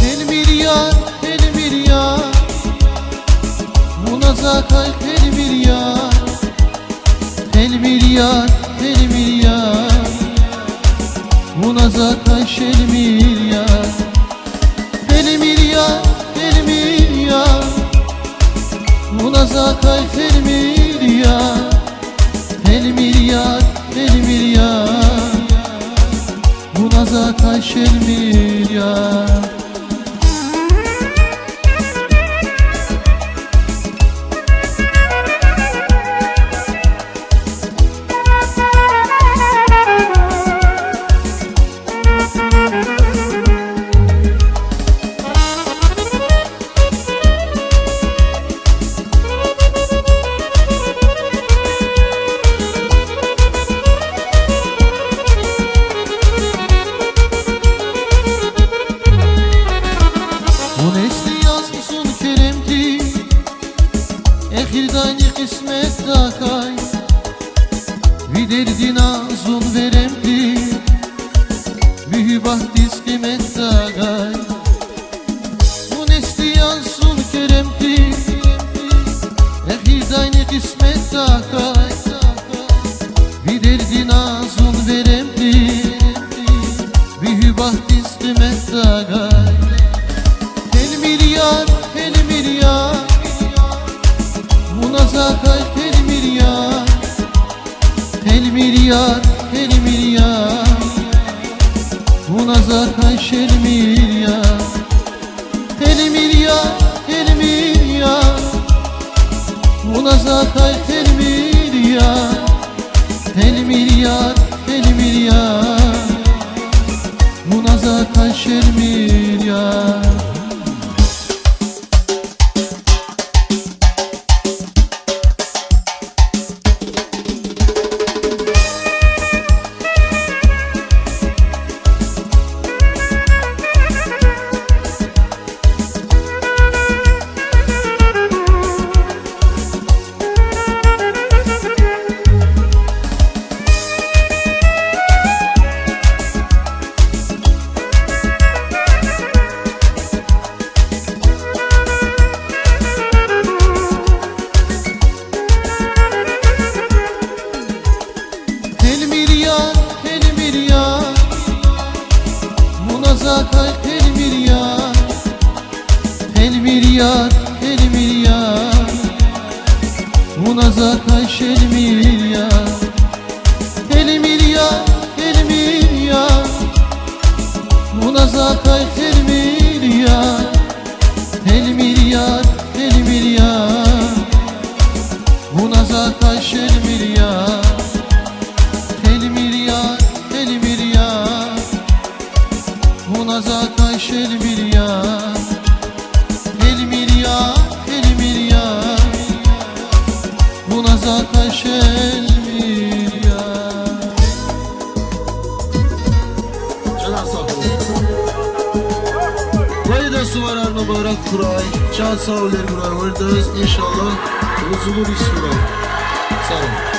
El milyar, el milyar, buna zakay el milyar. El milyar, el milyar, buna zakay el milyar. El milyar, el milyar, buna zakay el milyar. El milyar, el milyar, buna zakay el milyar. Bu nesli yazmışsın keremdi, ehirdani kısmet dakay. Bir derdin azun veremdi, büyü bahtis kıymet dakay. Bu nesli yazmışsın keremdi, ehirdani kısmet dakay. Bir derdin azun veremdi, büyü bahtis kıymet dakay. El milyar, el milyar, buna zakay el milyar. El milyar, el milyar, buna zakay el milyar. El milyar, el milyar, buna zakay el milyar. El milyar, el milyar, buna zakay el milyar. Zakay el milyar, el milyar, el milyar, buna zakay el milyar. El milyar, el milyar, buna zakay el milyar. El milyar, el milyar, buna zakay el milyar. El milyar, el milyar, buna zakay el milyar. El milyar, el milyar, buna zakay el milyar. Canan sağ olun. Burayı da suvarar mübarek kuray. Can sağ oler kuray. Vardınız inşallah. Uzunur iş kuray. Sağ olun.